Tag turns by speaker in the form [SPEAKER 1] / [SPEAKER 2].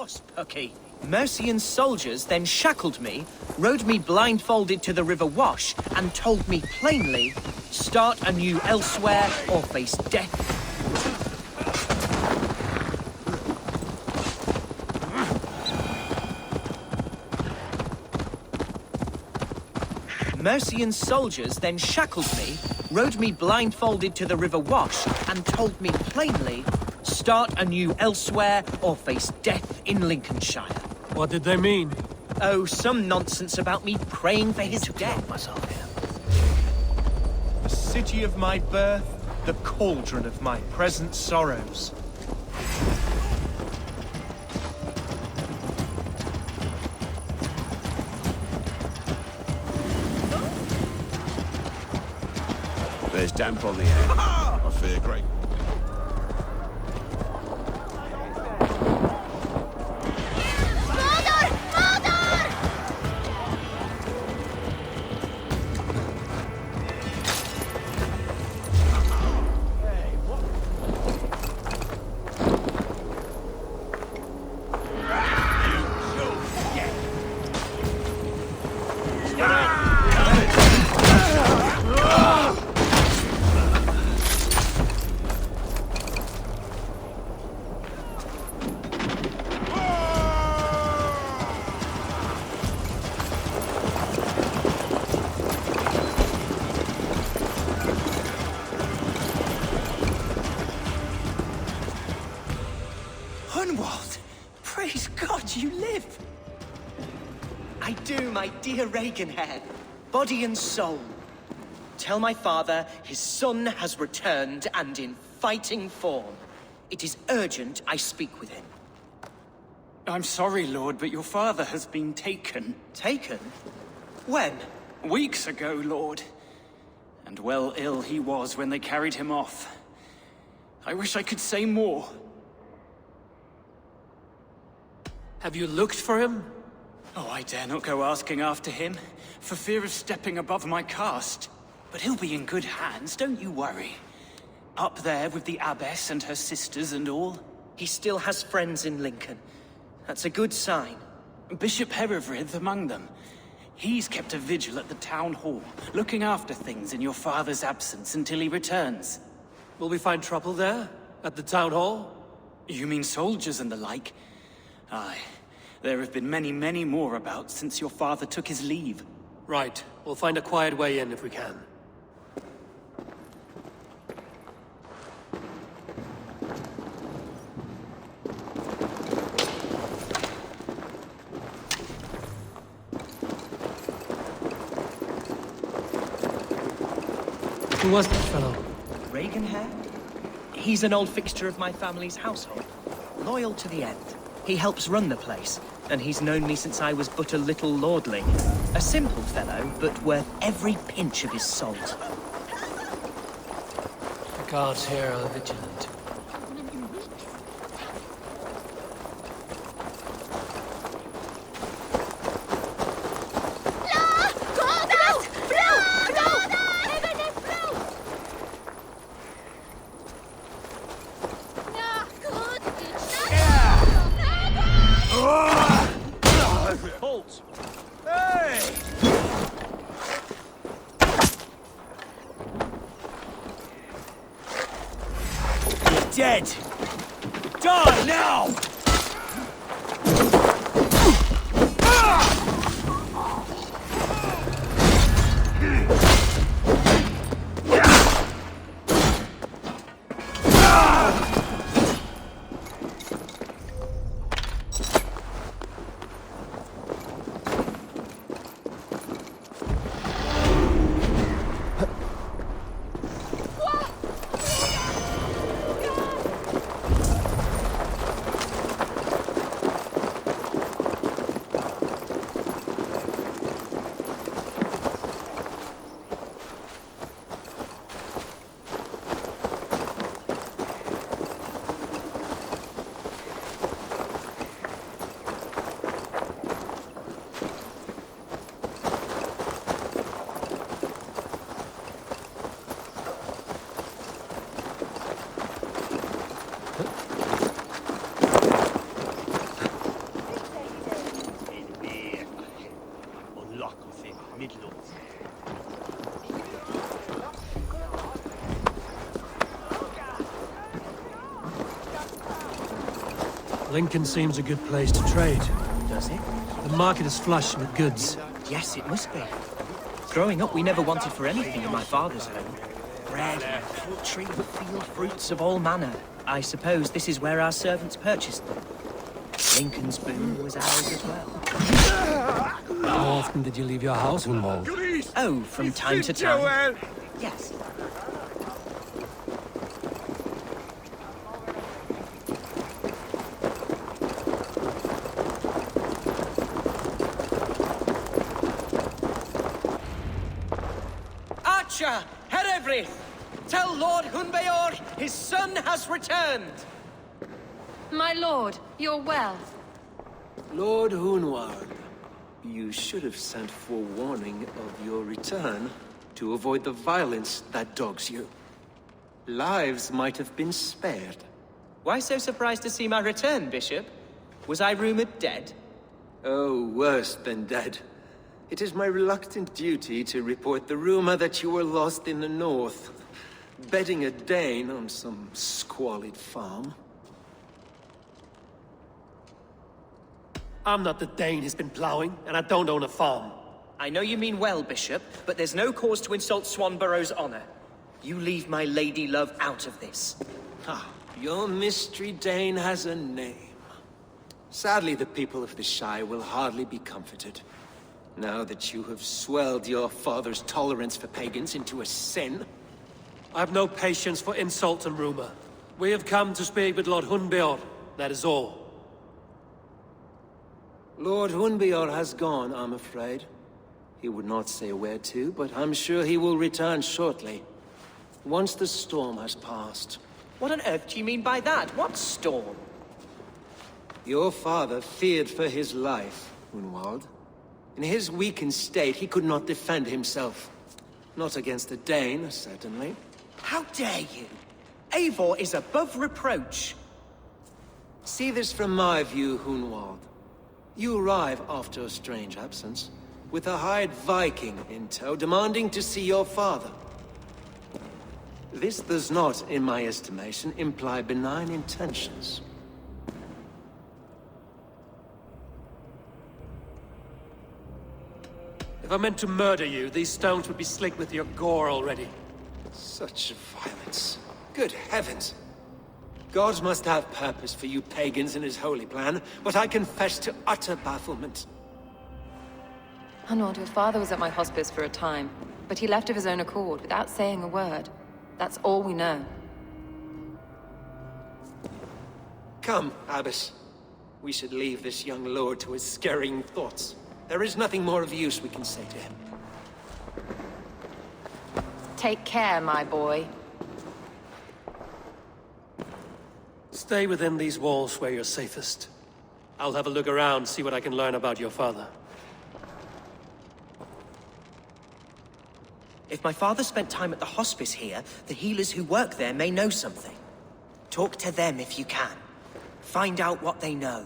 [SPEAKER 1] wasp, Pucky. Mercian's soldiers then shackled me, rode me blindfolded to the River Wash, and told me plainly, start anew elsewhere or face death. Mercian's soldiers then shackled me, rode me blindfolded to the River Wash, and told me plainly, start anew elsewhere or face death in Lincolnshire.
[SPEAKER 2] What did they mean?
[SPEAKER 1] Oh, some nonsense about me praying for his death. The city of my birth, the cauldron of my present sorrows.
[SPEAKER 3] There's damp on the air. I fear great.
[SPEAKER 1] Hunwald! Praise God you live! I do, my dear Reaganhair. Body and soul. Tell my father his son has returned and in fighting form. It is urgent I speak with him.
[SPEAKER 4] I'm sorry, Lord, but your father has been taken.
[SPEAKER 1] Taken? When?
[SPEAKER 4] Weeks ago, Lord. And well ill he was when they carried him off. I wish I could say more.
[SPEAKER 2] Have you looked for him?
[SPEAKER 4] Oh, I dare not go asking after him, for fear of stepping above my caste. But he'll be in good hands, don't you worry. Up there with the abbess and her sisters and all.
[SPEAKER 1] He still has friends in Lincoln. That's a good sign.
[SPEAKER 4] Bishop Herewrydd among them. He's kept a vigil at the town hall, looking after things in your father's absence until he returns.
[SPEAKER 2] Will we find trouble there? At the town hall?
[SPEAKER 4] You mean soldiers and the like? Aye. There have been many, many more about since your father took his leave.
[SPEAKER 2] Right. We'll find a quiet way in if we can. Who was that fellow?
[SPEAKER 1] Reaganhair? He's an old fixture of my family's household. Loyal to the end. He helps run the place, and he's known me since I was but a little lordling. A simple fellow, but worth every pinch of his salt.
[SPEAKER 2] The guards here are vigilant.
[SPEAKER 1] Halt! Hey! You're dead! Die now!
[SPEAKER 2] Lincoln seems a good place to trade.
[SPEAKER 1] Does it?
[SPEAKER 2] The market is flush with goods.
[SPEAKER 1] Yes, it must be. Growing up, we never wanted for anything in my father's home. Bread, poultry, field fruits of all manner. I suppose this is where our servants purchased them. Lincoln's boon was ours as well.
[SPEAKER 2] How often did you leave your house, Hunwald?
[SPEAKER 1] Oh, from time to time. Yes. Archer, Herevri, tell Lord Hunbeor his son has returned.
[SPEAKER 5] My lord, you're well.
[SPEAKER 6] Lord Hunwald, you should have sent forewarning of your return to avoid the violence that dogs you. Lives might have been spared.
[SPEAKER 1] Why so surprised to see my return, Bishop? Was I rumored dead?
[SPEAKER 6] Oh, worse than dead. It is my reluctant duty to report the rumor that you were lost in the north, bedding a Dane on some squalid farm.
[SPEAKER 2] I'm not the Dane he's been plowing, and I don't own a farm.
[SPEAKER 1] I know you mean well, Bishop, but there's no cause to insult Swanborough's honor. You leave my lady love out of this.
[SPEAKER 6] Ah, your mystery Dane has a name. Sadly, the people of the Shire will hardly be comforted. Now that you have swelled your father's tolerance for pagans into a sin.
[SPEAKER 2] I have no patience for insult and rumor. We have come to speak with Lord Hunbeor, that is all.
[SPEAKER 6] Lord Hunbeor has gone, I'm afraid. He would not say where to, but I'm sure he will return shortly. Once the storm has passed.
[SPEAKER 1] What on earth do you mean by that? What storm?
[SPEAKER 6] Your father feared for his life, Hunwald. In his weakened state, he could not defend himself. Not against a Dane, certainly.
[SPEAKER 1] How dare you? Eivor is above reproach.
[SPEAKER 6] See this from my view, Hunwald. You arrive after a strange absence, with a hired Viking in tow, demanding to see your father. This does not, in my estimation, imply benign intentions.
[SPEAKER 2] If I meant to murder you, these stones would be slick with your gore already.
[SPEAKER 6] Such violence. Good heavens! God must have purpose for you pagans in his holy plan, but I confess to utter bafflement.
[SPEAKER 5] Hunwald, your father was at my hospice for a time, but he left of his own accord without saying a word. That's all we know.
[SPEAKER 6] Come, Abbess. We should leave this young lord to his scurrying thoughts. There is nothing more of use we can say to him.
[SPEAKER 5] Take care, my boy.
[SPEAKER 2] Stay within these walls where you're safest. I'll have a look around, see what I can learn about your father.
[SPEAKER 1] If my father spent time at the hospice here, the healers who work there may know something. Talk to them if you can. Find out what they know.